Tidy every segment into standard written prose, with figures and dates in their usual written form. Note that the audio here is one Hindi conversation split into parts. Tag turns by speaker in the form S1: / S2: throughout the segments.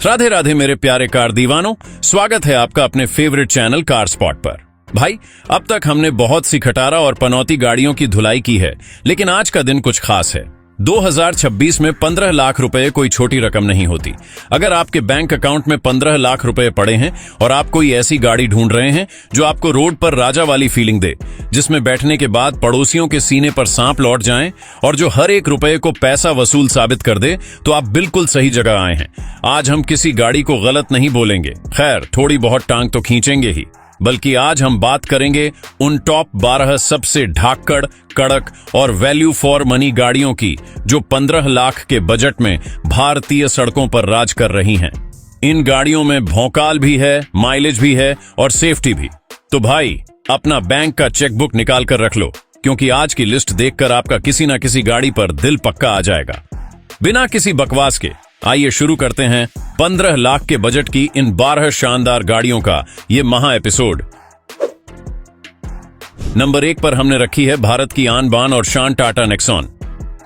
S1: राधे राधे मेरे प्यारे कार दीवानों, स्वागत है आपका अपने फेवरेट चैनल कार स्पॉट पर। भाई, अब तक हमने बहुत सी खटारा और पनौती गाड़ियों की धुलाई की है, लेकिन आज का दिन कुछ खास है। 2026 में 15 लाख रुपए कोई छोटी रकम नहीं होती। अगर आपके बैंक अकाउंट में 15 लाख रुपए पड़े हैं और आप कोई ऐसी गाड़ी ढूंढ रहे हैं जो आपको रोड पर राजा वाली फीलिंग दे, जिसमें बैठने के बाद पड़ोसियों के सीने पर सांप लौट जाएं और जो हर एक रुपए को पैसा वसूल साबित कर दे, तो आप बिल्कुल सही जगह आए हैं। आज हम किसी गाड़ी को गलत नहीं बोलेंगे, खैर थोड़ी बहुत टांग तो खींचेंगे ही, बल्कि आज हम बात करेंगे उन टॉप 12 सबसे ढाकड़, कड़क और वैल्यू फॉर मनी गाड़ियों की जो 15 लाख के बजट में भारतीय सड़कों पर राज कर रही हैं। इन गाड़ियों में भौकाल भी है, माइलेज भी है और सेफ्टी भी। तो भाई, अपना बैंक का चेकबुक निकाल कर रख लो, क्योंकि आज की लिस्ट देखकर आपका किसी ना किसी गाड़ी पर दिल पक्का आ जाएगा। बिना किसी बकवास के आइए शुरू करते हैं 15 लाख के बजट की इन 12 शानदार गाड़ियों का ये महा एपिसोड। नंबर 1 पर हमने रखी है भारत की आन बान और शान टाटा नेक्सॉन।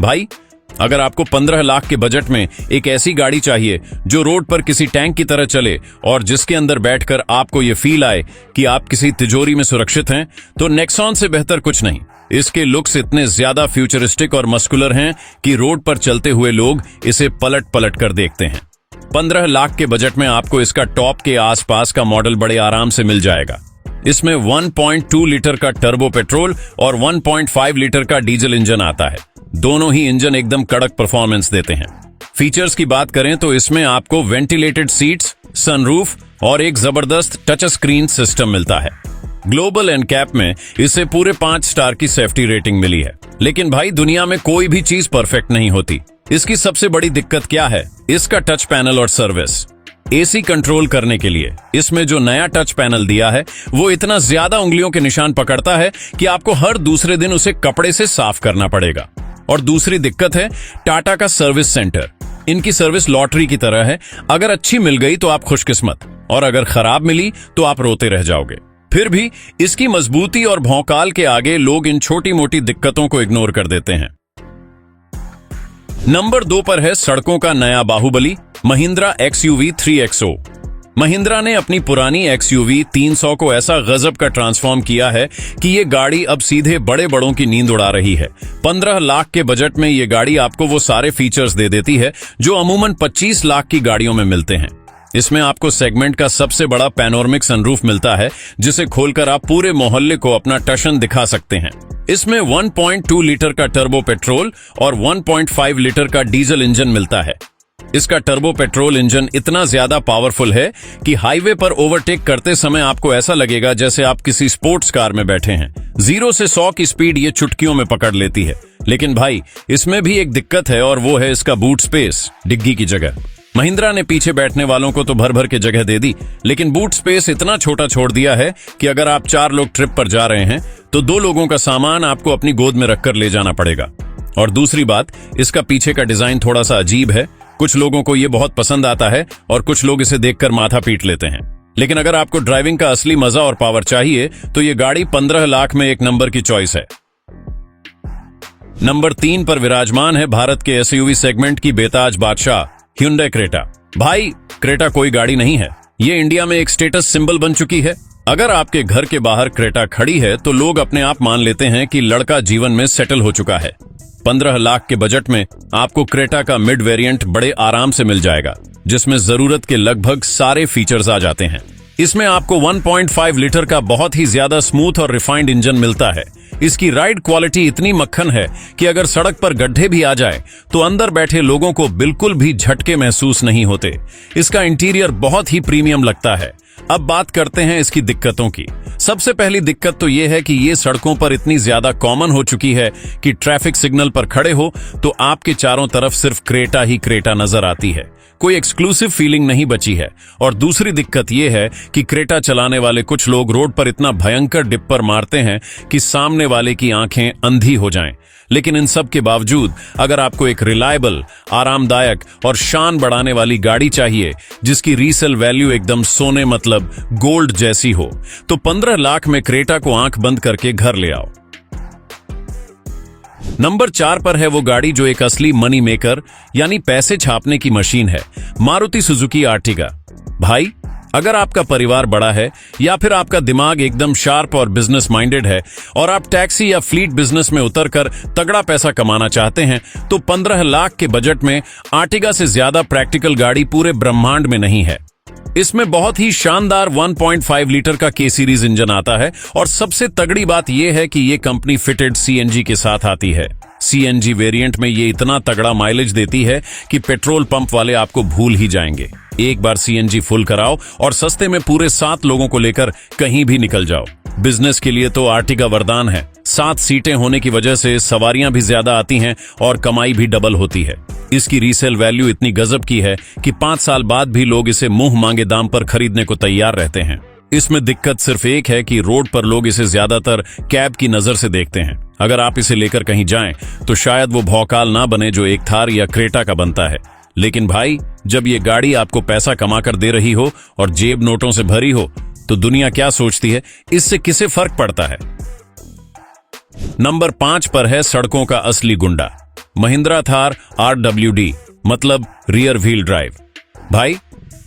S1: भाई, अगर आपको 15 लाख के बजट में एक ऐसी गाड़ी चाहिए जो रोड पर किसी टैंक की तरह चले और जिसके अंदर बैठकर आपको ये फील आए कि आप किसी तिजोरी में सुरक्षित हैं, तो नेक्सॉन से बेहतर कुछ नहीं। इसके लुक्स इतने ज्यादा फ्यूचरिस्टिक और मस्कुलर हैं कि रोड पर चलते हुए लोग इसे पलट पलट कर देखते हैं। 15 लाख के बजट में आपको इसका टॉप के आसपास का मॉडल बड़े आराम से मिल जाएगा। इसमें 1.2 लीटर का टर्बो पेट्रोल और 1.5 लीटर का डीजल इंजन आता है। दोनों ही इंजन एकदम कड़क परफॉर्मेंस देते हैं। फीचर्स की बात करें तो इसमें आपको वेंटिलेटेड सीट्स, सनरूफ और एक जबरदस्त टच स्क्रीन सिस्टम मिलता है। ग्लोबल एनकैप में इसे पूरे 5 स्टार की सेफ्टी रेटिंग मिली है। लेकिन भाई, दुनिया में कोई भी चीज परफेक्ट नहीं होती। इसकी सबसे बड़ी दिक्कत क्या है? इसका टच पैनल और सर्विस। एसी कंट्रोल करने के लिए इसमें जो नया टच पैनल दिया है वो इतना ज्यादा उंगलियों के निशान पकड़ता है कि आपको हर दूसरे दिन उसे कपड़े से साफ करना पड़ेगा। और दूसरी दिक्कत है टाटा का सर्विस सेंटर। इनकी सर्विस लॉटरी की तरह है, अगर अच्छी मिल गई तो आप खुशकिस्मत, और अगर खराब मिली तो आप रोते रह जाओगे। फिर भी इसकी मजबूती और भौकाल के आगे लोग इन छोटी मोटी दिक्कतों को इग्नोर कर देते हैं। नंबर 2 पर है सड़कों का नया बाहुबली, महिंद्रा XUV 3XO। महिंद्रा ने अपनी पुरानी XUV 300 को ऐसा गजब का ट्रांसफॉर्म किया है कि ये गाड़ी अब सीधे बड़े बड़ों की नींद उड़ा रही है। 15 लाख के बजट में ये गाड़ी आपको वो सारे फीचर्स दे देती है जो अमूमन 25 लाख की गाड़ियों में मिलते हैं। इसमें आपको सेगमेंट का सबसे बड़ा पैनोरमिक सनरूफ मिलता है, जिसे खोलकर आप पूरे मोहल्ले को अपना टशन दिखा सकते हैं। इसमें 1.2 लीटर का टर्बो पेट्रोल और 1.5 लीटर का डीजल इंजन मिलता है। इसका टर्बो पेट्रोल इंजन इतना ज्यादा पावरफुल है कि हाईवे पर ओवरटेक करते समय आपको ऐसा लगेगा जैसे आप किसी स्पोर्ट्स कार में बैठे हैं। 0 से 100 की स्पीड ये चुटकियों में पकड़ लेती है। लेकिन भाई, इसमें भी एक दिक्कत है, और वो है इसका बूट स्पेस, डिग्गी की जगह। महिंद्रा ने पीछे बैठने वालों को तो भर भर के जगह दे दी, लेकिन बूट स्पेस इतना छोटा छोड़ दिया है कि अगर आप 4 लोग ट्रिप पर जा रहे हैं तो 2 लोगों का सामान आपको अपनी गोद में रखकर ले जाना पड़ेगा। और दूसरी बात, इसका पीछे का डिजाइन थोड़ा सा अजीब है। कुछ लोगों को ये बहुत पसंद आता है और कुछ लोग इसे देखकर माथा पीट लेते हैं। लेकिन अगर आपको ड्राइविंग का असली मजा और पावर चाहिए तो ये गाड़ी 15 लाख में एक नंबर की चॉइस है। नंबर 3 पर विराजमान है भारत के SUV सेगमेंट की बेताज बादशाह, Hyundai क्रेटा। भाई, क्रेटा कोई गाड़ी नहीं है, ये इंडिया में एक स्टेटस सिंबल बन चुकी है। अगर आपके घर के बाहर क्रेटा खड़ी है तो लोग अपने आप मान लेते हैं कि लड़का जीवन में सेटल हो चुका है। 15 लाख के बजट में आपको क्रेटा का मिड वेरिएंट बड़े आराम से मिल जाएगा, जिसमें जरूरत के लगभग सारे फीचर्स आ जाते हैं। इसमें आपको 1.5 लीटर का बहुत ही ज्यादा स्मूथ और रिफाइंड इंजन मिलता है। इसकी राइड क्वालिटी इतनी मक्खन है कि अगर सड़क पर गड्ढे भी आ जाए तो अंदर बैठे लोगों को बिल्कुल भी झटके महसूस नहीं होते। इसका इंटीरियर बहुत ही प्रीमियम लगता है। अब बात करते हैं इसकी दिक्कतों की। सबसे पहली दिक्कत तो यह है कि ये सड़कों पर इतनी ज्यादा कॉमन हो चुकी है कि ट्रैफिक सिग्नल पर खड़े हो तो आपके चारों तरफ सिर्फ क्रेटा ही क्रेटा नजर आती है, कोई एक्सक्लूसिव फीलिंग नहीं बची है। और दूसरी दिक्कत यह है कि क्रेटा चलाने वाले कुछ लोग रोड पर इतना भयंकर डिप्पर मारते हैं कि सामने वाले की आंखें अंधी हो जाएं। लेकिन इन सब के बावजूद अगर आपको एक रिलायबल, आरामदायक और शान बढ़ाने वाली गाड़ी चाहिए जिसकी रीसेल वैल्यू एकदम सोने मतलब गोल्ड जैसी हो, तो 15 लाख में क्रेटा को आंख बंद करके घर ले आओ। नंबर 4 पर है वो गाड़ी जो एक असली मनी मेकर यानी पैसे छापने की मशीन है, मारुति सुजुकी आर्टिगा। भाई, अगर आपका परिवार बड़ा है या फिर आपका दिमाग एकदम शार्प और बिजनेस माइंडेड है और आप टैक्सी या फ्लीट बिजनेस में उतरकर तगड़ा पैसा कमाना चाहते हैं, तो 15 लाख के बजट में आर्टिगा से ज्यादा प्रैक्टिकल गाड़ी पूरे ब्रह्मांड में नहीं है। इसमें बहुत ही शानदार 1.5 लीटर का के सीरीज इंजन आता है और सबसे तगड़ी बात यह है कि यह कंपनी फिटेड सीएनजी के साथ आती है। सीएनजी वेरिएंट में ये इतना तगड़ा माइलेज देती है कि पेट्रोल पंप वाले आपको भूल ही जाएंगे। एक बार सीएनजी फुल कराओ और सस्ते में पूरे 7 लोगों को लेकर कहीं भी निकल जाओ। बिजनेस के लिए तो आर्टिगा वरदान है। 7 सीटें होने की वजह से सवारियां भी ज्यादा आती हैं और कमाई भी डबल होती है। इसकी रीसेल वैल्यू इतनी गजब की है कि 5 साल बाद भी लोग इसे मुंह मांगे दाम पर खरीदने को तैयार रहते हैं। इसमें दिक्कत सिर्फ एक है कि रोड पर लोग इसे ज्यादातर कैब की नजर से देखते हैं। अगर आप इसे लेकर कहीं जाएं तो शायद वो भौकाल ना बने जो एक थार या क्रेटा का बनता है। लेकिन भाई, जब ये गाड़ी आपको पैसा कमाकर दे रही हो और जेब नोटों से भरी हो, तो दुनिया क्या सोचती है, इससे किसे फर्क पड़ता है। नंबर 5 पर है सड़कों का असली गुंडा, महिंद्रा थार RWD, मतलब रियर व्हील ड्राइव। भाई,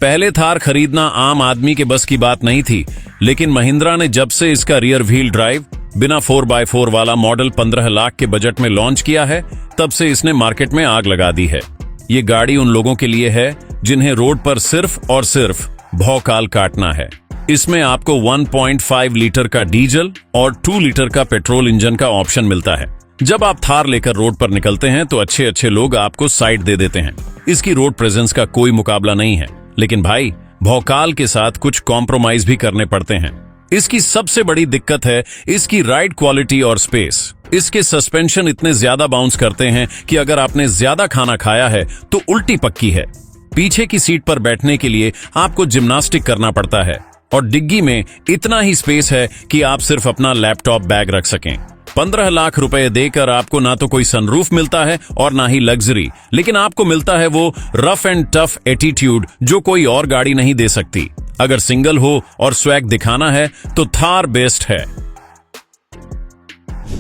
S1: पहले थार खरीदना आम आदमी के बस की बात नहीं थी, लेकिन महिंद्रा ने जब से इसका रियर व्हील ड्राइव बिना 4x4 वाला मॉडल 15 लाख के बजट में लॉन्च किया है, तब से इसने मार्केट में आग लगा दी है। ये गाड़ी उन लोगों के लिए है जिन्हें रोड पर सिर्फ और सिर्फ भौकाल काटना है। इसमें आपको 1.5 लीटर का डीजल और 2 लीटर का पेट्रोल इंजन का ऑप्शन मिलता है। जब आप थार लेकर रोड पर निकलते हैं तो अच्छे अच्छे लोग आपको साइड दे देते हैं। इसकी रोड प्रेजेंस का कोई मुकाबला नहीं है, लेकिन भाई, भौकाल के साथ कुछ कॉम्प्रोमाइज भी करने पड़ते हैं। इसकी सबसे बड़ी दिक्कत है इसकी राइड क्वालिटी और स्पेस। इसके सस्पेंशन इतने ज्यादा बाउंस करते हैं कि अगर आपने ज्यादा खाना खाया है तो उल्टी पक्की है। पीछे की सीट पर बैठने के लिए आपको जिम्नास्टिक करना पड़ता है और डिग्गी में इतना ही स्पेस है कि आप सिर्फ अपना लैपटॉप बैग रख सकें। 15 लाख रुपए देकर आपको ना तो कोई सनरूफ मिलता है और ना ही लग्जरी, लेकिन आपको मिलता है वो रफ एंड टफ एटीट्यूड जो कोई और गाड़ी नहीं दे सकती। अगर सिंगल हो और स्वैग दिखाना है तो थार बेस्ट है।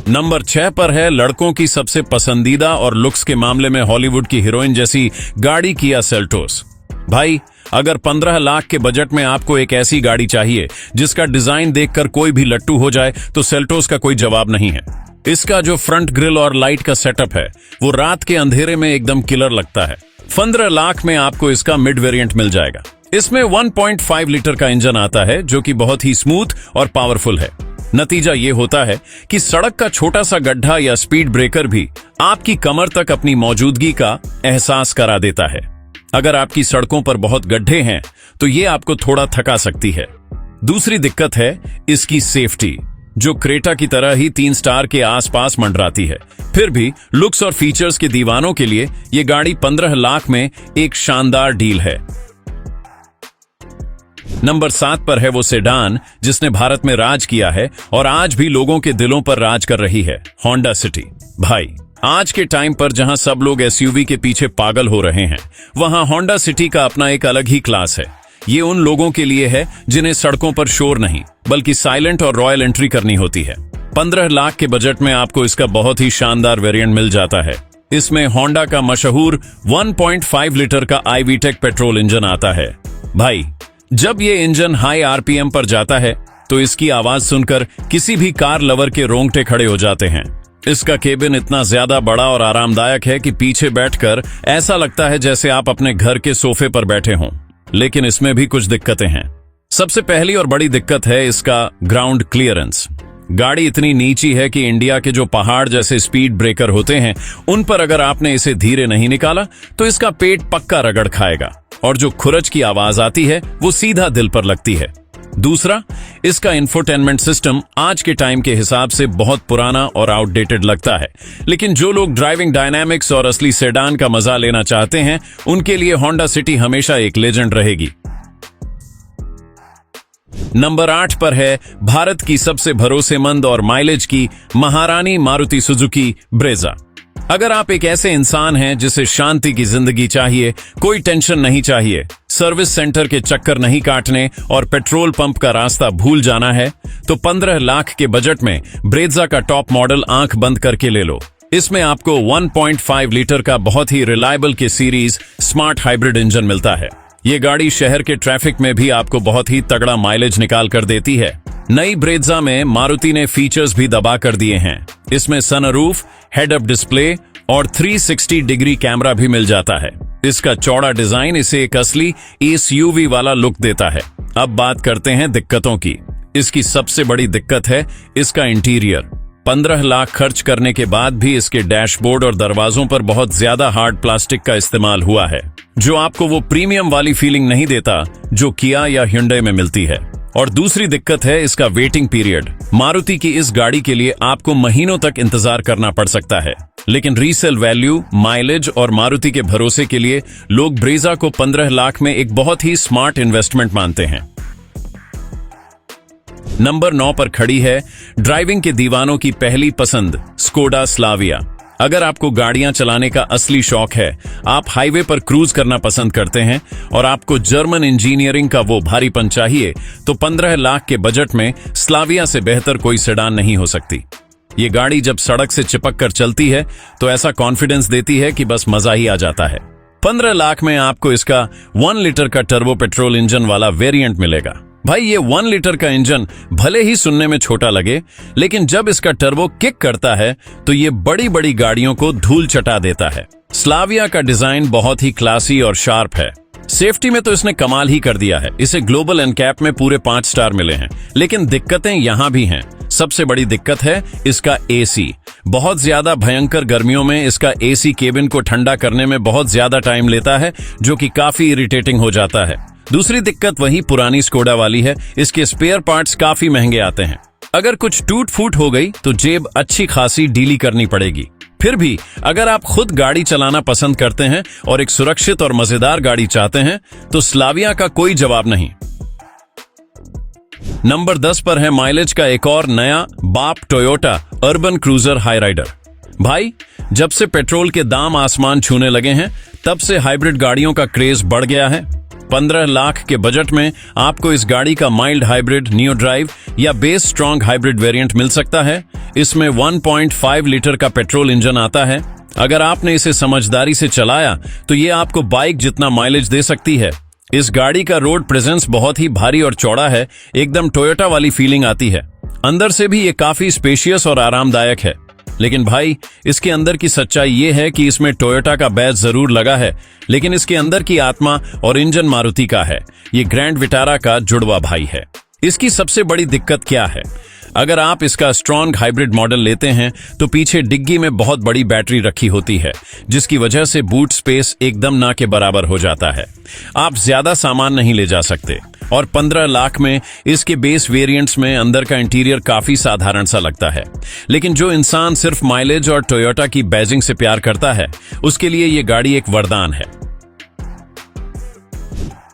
S1: नंबर 6 पर है लड़कों की सबसे पसंदीदा और लुक्स के मामले में हॉलीवुड की हीरोइन जैसी गाड़ी किया सेल्टोस। भाई, अगर 15 लाख के बजट में आपको एक ऐसी गाड़ी चाहिए जिसका डिजाइन देखकर कोई भी लट्टू हो जाए, तो सेल्टोस का कोई जवाब नहीं है। इसका जो फ्रंट ग्रिल और लाइट का सेटअप है वो रात के अंधेरे में एकदम किलर लगता है। 15 लाख में आपको इसका मिड वेरिएंट मिल जाएगा। इसमें 1.5 लीटर का इंजन आता है जो कि बहुत ही स्मूथ और पावरफुल है। नतीजा ये होता है कि सड़क का छोटा सा गड्ढा या स्पीड ब्रेकर भी आपकी कमर तक अपनी मौजूदगी का एहसास करा देता है। अगर आपकी सड़कों पर बहुत गड्ढे हैं तो ये आपको थोड़ा थका सकती है। दूसरी दिक्कत है इसकी सेफ्टी, जो क्रेटा की तरह ही 3 स्टार के आसपास मंडराती है। फिर भी लुक्स और फीचर्स के दीवानों के लिए ये गाड़ी 15 लाख में एक शानदार डील है। नंबर 7 पर है वो सेडान जिसने भारत में राज किया है और आज भी लोगों के दिलों पर राज कर रही है, होंडा सिटी। भाई, आज के टाइम पर जहां सब लोग एसयूवी के पीछे पागल हो रहे हैं, वहां होंडा सिटी का अपना एक अलग ही क्लास है। ये उन लोगों के लिए है जिन्हें सड़कों पर शोर नहीं बल्कि साइलेंट और रॉयल एंट्री करनी होती है। 15 लाख के बजट में आपको इसका बहुत ही शानदार वेरिएंट मिल जाता है। इसमें होंडा का मशहूर 1.5 लीटर का iVTEC पेट्रोल इंजन आता है। भाई, जब ये इंजन हाई आरपीएम पर जाता है तो इसकी आवाज सुनकर किसी भी कार लवर के रोंगटे खड़े हो जाते हैं। इसका केबिन इतना ज्यादा बड़ा और आरामदायक है कि पीछे बैठकर ऐसा लगता है जैसे आप अपने घर के सोफे पर बैठे हों। लेकिन इसमें भी कुछ दिक्कतें हैं। सबसे पहली और बड़ी दिक्कत है इसका ग्राउंड क्लियरेंस। गाड़ी इतनी नीची है कि इंडिया के जो पहाड़ जैसे स्पीड ब्रेकर होते हैं उन पर अगर आपने इसे धीरे नहीं निकाला तो इसका पेट पक्का रगड़ खाएगा और जो खुरच की आवाज आती है वो सीधा दिल पर लगती है। दूसरा, इसका इंफोटेनमेंट सिस्टम आज के टाइम के हिसाब से बहुत पुराना और आउटडेटेड लगता है, लेकिन जो लोग ड्राइविंग डायनामिक्स और असली सेडान का मजा लेना चाहते हैं उनके लिए होंडा सिटी हमेशा एक लेजेंड रहेगी। नंबर 8 पर है भारत की सबसे भरोसेमंद और माइलेज की महारानी मारुति सुजुकी ब्रेजा। अगर आप एक ऐसे इंसान हैं जिसे शांति की जिंदगी चाहिए, कोई टेंशन नहीं चाहिए, सर्विस सेंटर के चक्कर नहीं काटने और पेट्रोल पंप का रास्ता भूल जाना है, तो 15 लाख के बजट में ब्रेजा का टॉप मॉडल आंख बंद करके ले लो। इसमें आपको 1.5 लीटर का बहुत ही रिलायबल के सीरीज स्मार्ट हाइब्रिड इंजन मिलता है। ये गाड़ी शहर के ट्रैफिक में भी आपको बहुत ही तगड़ा माइलेज निकाल कर देती है। नई ब्रेजा में मारुति ने फीचर्स भी दबा कर दिए हैं। इसमें सनरूफ, हेड अप डिस्प्ले और 360 डिग्री कैमरा भी मिल जाता है। इसका चौड़ा डिजाइन इसे एक असली एसयूवी वाला लुक देता है। अब बात करते हैं दिक्कतों की। इसकी सबसे बड़ी दिक्कत है इसका इंटीरियर। 15 लाख खर्च करने के बाद भी इसके डैशबोर्ड और दरवाजों पर बहुत ज्यादा हार्ड प्लास्टिक का इस्तेमाल हुआ है, जो आपको वो प्रीमियम वाली फीलिंग नहीं देता जो किया या hyundai में मिलती है। और दूसरी दिक्कत है इसका वेटिंग पीरियड। मारुति की इस गाड़ी के लिए आपको महीनों तक इंतजार करना पड़ सकता है, लेकिन रीसेल वैल्यू, माइलेज और मारुति के भरोसे के लिए लोग ब्रेजा को 15 लाख में एक बहुत ही स्मार्ट इन्वेस्टमेंट मानते हैं। नंबर 9 पर खड़ी है ड्राइविंग के दीवानों की पहली पसंद स्कोडा स्लाविया। अगर आपको गाड़ियां चलाने का असली शौक है, आप हाईवे पर क्रूज करना पसंद करते हैं और आपको जर्मन इंजीनियरिंग का वो भारीपन चाहिए, तो 15 लाख के बजट में स्लाविया से बेहतर कोई सेडान नहीं हो सकती। ये गाड़ी जब सड़क से चिपक कर चलती है तो ऐसा कॉन्फिडेंस देती है कि बस मजा ही आ जाता है। 15 लाख में आपको इसका 1 लीटर का टर्बो पेट्रोल इंजन वाला वेरिएंट मिलेगा। भाई ये 1 लीटर का इंजन भले ही सुनने में छोटा लगे, लेकिन जब इसका टर्बो किक करता है तो ये बड़ी बड़ी गाड़ियों को धूल चटा देता है। स्लाविया का डिजाइन बहुत ही क्लासी और शार्प है। सेफ्टी में तो इसने कमाल ही कर दिया है। इसे ग्लोबल एनकैप में पूरे 5 स्टार मिले हैं, लेकिन दिक्कतें यहां भी हैं। सबसे बड़ी दिक्कत है इसका एसी। बहुत ज्यादा भयंकर गर्मियों में इसका एसी केबिन को ठंडा करने में बहुत ज्यादा टाइम लेता है, जो कि काफी इरिटेटिंग हो जाता है। दूसरी दिक्कत वही पुरानी स्कोडा वाली है, इसके स्पेयर पार्ट्स काफी महंगे आते हैं। अगर कुछ टूट फूट हो गई तो जेब अच्छी खासी डीली करनी पड़ेगी। फिर भी अगर आप खुद गाड़ी चलाना पसंद करते हैं और एक सुरक्षित और मजेदार गाड़ी चाहते हैं, तो स्लाविया का कोई जवाब नहीं। नंबर 10 पर है माइलेज का एक और नया बाप, टोयोटा अर्बन क्रूजर हाईराइडर। भाई जब से पेट्रोल के दाम आसमान छूने लगे हैं, तब से हाइब्रिड गाड़ियों का क्रेज बढ़ गया है। 15 लाख के बजट में आपको इस गाड़ी का माइल्ड हाइब्रिड, नियो ड्राइव या बेस स्ट्रॉन्ग हाइब्रिड वेरिएंट मिल सकता है। इसमें 1.5 लीटर का पेट्रोल इंजन आता है। अगर आपने इसे समझदारी से चलाया तो ये आपको बाइक जितना माइलेज दे सकती है। इस गाड़ी का रोड प्रेजेंस बहुत ही भारी और चौड़ा है, एकदम टोयोटा वाली फीलिंग आती है। अंदर से भी ये काफी स्पेशियस और आरामदायक है। लेकिन भाई इसके अंदर की सच्चाई ये है कि इसमें टोयोटा का बैज जरूर लगा है, लेकिन इसके अंदर की आत्मा और इंजन मारुति का है। ये ग्रैंड विटारा का जुड़वा भाई है। इसकी सबसे बड़ी दिक्कत क्या है? अगर आप इसका स्ट्रॉन्ग हाइब्रिड मॉडल लेते हैं तो पीछे डिग्गी में बहुत बड़ी बैटरी रखी होती है, जिसकी वजह से बूट स्पेस एकदम ना के बराबर हो जाता है। आप ज्यादा सामान नहीं ले जा सकते। और 15 लाख में इसके बेस वेरिएंट्स में अंदर का इंटीरियर काफी साधारण सा लगता है, लेकिन जो इंसान सिर्फ माइलेज और टोयोटा की बैजिंग से प्यार करता है, उसके लिए ये गाड़ी एक वरदान है।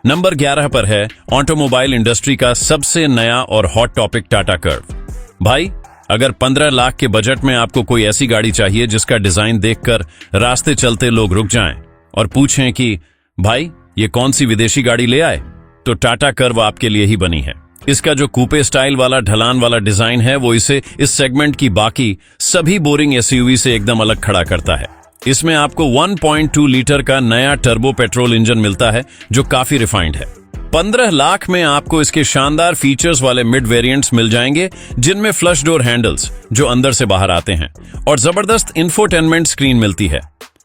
S1: नंबर 11 पर है ऑटोमोबाइल इंडस्ट्री का सबसे नया और हॉट टॉपिक टाटा कर्व। भाई अगर 15 लाख के बजट में आपको कोई ऐसी गाड़ी चाहिए जिसका डिजाइन देखकर रास्ते चलते लोग रुक जाएं और पूछें कि भाई ये कौन सी विदेशी गाड़ी ले आए, तो टाटा कर्व आपके लिए ही बनी है। इसका जो कूपे स्टाइल वाला ढलान वाला डिजाइन है, वो इसे इस सेगमेंट की बाकी सभी बोरिंग एसयूवी से एकदम अलग खड़ा करता है। इसमें आपको 1.2 लीटर का नया टर्बो पेट्रोल इंजन मिलता है, जो काफी रिफाइंड है। 15 लाख में आपको इसके शानदार फीचर्स वाले मिड वेरिएंट्स मिल जाएंगे, जिनमें फ्लश डोर हैंडल्स जो अंदर से बाहर आते हैं और जबरदस्त इंफोटेनमेंट स्क्रीन मिलती है।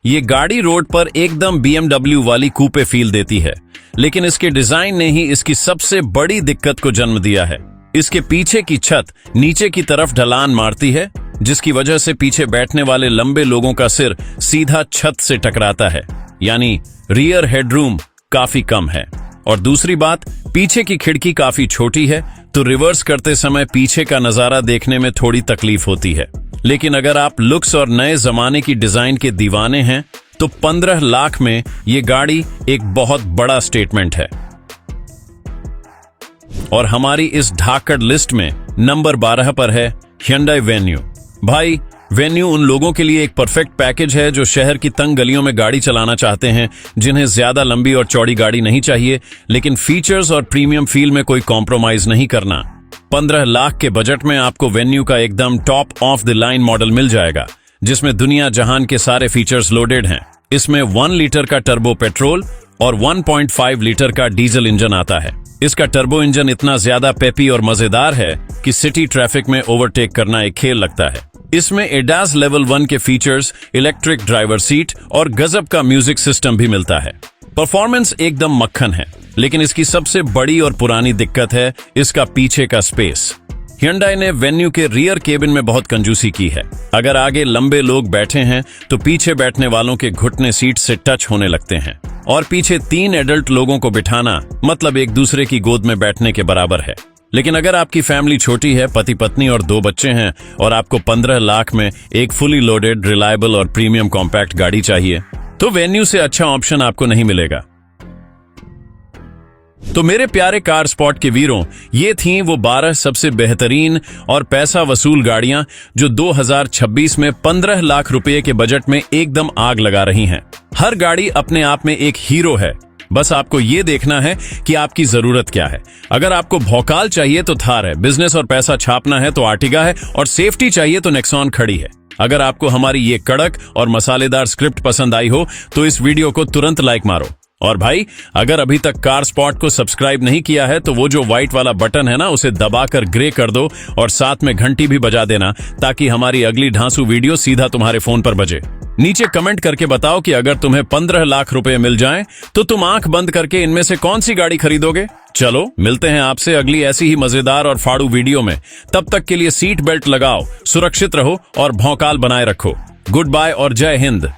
S1: ये गाड़ी रोड पर एकदम BMW वाली कूपे फील देती है, लेकिन इसके डिजाइन ने ही इसकी सबसे बड़ी दिक्कत को जन्म दिया है। इसके पीछे की छत नीचे की तरफ ढलान मारती है, जिसकी वजह से पीछे बैठने वाले लंबे लोगों का सिर सीधा छत से टकराता है, यानी रियर हेडरूम काफी कम है। और दूसरी बात, पीछे की खिड़की काफी छोटी है, तो रिवर्स करते समय पीछे का नजारा देखने में थोड़ी तकलीफ होती है। लेकिन अगर आप लुक्स और नए जमाने की डिजाइन के दीवाने हैं, तो 15 लाख में ये गाड़ी एक बहुत बड़ा स्टेटमेंट है। और हमारी इस ढाकड़ लिस्ट में नंबर 12 पर है Hyundai Venue। भाई वेन्यू उन लोगों के लिए एक परफेक्ट पैकेज है जो शहर की तंग गलियों में गाड़ी चलाना चाहते हैं, जिन्हें ज्यादा लंबी और चौड़ी गाड़ी नहीं चाहिए, लेकिन फीचर्स और प्रीमियम फील में कोई कॉम्प्रोमाइज नहीं करना। 15 लाख के बजट में आपको वेन्यू का एकदम top of the line model मिल जाएगा, जिसमें दुनिया जहान के सारे फीचर्स लोडेड हैं। इसमें 1 लीटर का टर्बो पेट्रोल और 1.5 लीटर का डीजल इंजन आता है। इसका टर्बो इंजन इतना ज्यादा पेपी और मजेदार है कि सिटी ट्रैफिक में ओवरटेक करना एक खेल लगता है। इसमें एडास लेवल 1 के फीचर्स, इलेक्ट्रिक ड्राइवर सीट और गजब का म्यूजिक सिस्टम भी मिलता है। परफॉर्मेंस एकदम मक्खन है, लेकिन इसकी सबसे बड़ी और पुरानी दिक्कत है इसका पीछे का स्पेस। Hyundai ने वेन्यू के रियर केबिन में बहुत कंजूसी की है। अगर आगे लंबे लोग बैठे हैं तो पीछे बैठने वालों के घुटने सीट से टच होने लगते हैं, और पीछे 3 एडल्ट लोगों को बिठाना मतलब एक दूसरे की गोद में बैठने के बराबर है। लेकिन अगर आपकी फैमिली छोटी है, पति पत्नी और 2 बच्चे हैं, और आपको 15 लाख में एक फुली लोडेड, रिलायबल और प्रीमियम कॉम्पैक्ट गाड़ी चाहिए, तो वेन्यू से अच्छा ऑप्शन आपको नहीं मिलेगा। तो मेरे प्यारे कार स्पॉट के वीरों, ये थीं वो 12 सबसे बेहतरीन और पैसा वसूल गाड़ियां जो 2026 में 15 लाख रुपए के बजट में एकदम आग लगा रही हैं। हर गाड़ी अपने आप में एक हीरो है, बस आपको ये देखना है कि आपकी जरूरत क्या है। अगर आपको भौकाल चाहिए तो थार है, बिजनेस और पैसा छापना है तो आर्टिगा है, और सेफ्टी चाहिए तो नेक्सॉन खड़ी है। अगर आपको हमारी ये कड़क और मसालेदार स्क्रिप्ट पसंद आई हो तो इस वीडियो को तुरंत लाइक मारो। और भाई, अगर अभी तक कार स्पॉट को सब्सक्राइब नहीं किया है तो वो जो व्हाइट वाला बटन है ना, उसे दबाकर ग्रे कर दो और साथ में घंटी भी बजा देना, ताकि हमारी अगली ढांसू वीडियो सीधा तुम्हारे फोन पर बजे। नीचे कमेंट करके बताओ कि अगर तुम्हें 15 लाख रुपए मिल जाएं तो तुम आंख बंद करके इनमें से कौन सी गाड़ी खरीदोगे। चलो मिलते हैं आपसे अगली ऐसी ही मजेदार और फाड़ू वीडियो में। तब तक के लिए सीट बेल्ट लगाओ, सुरक्षित रहो और भौकाल बनाए रखो। गुड बाय और जय हिंद।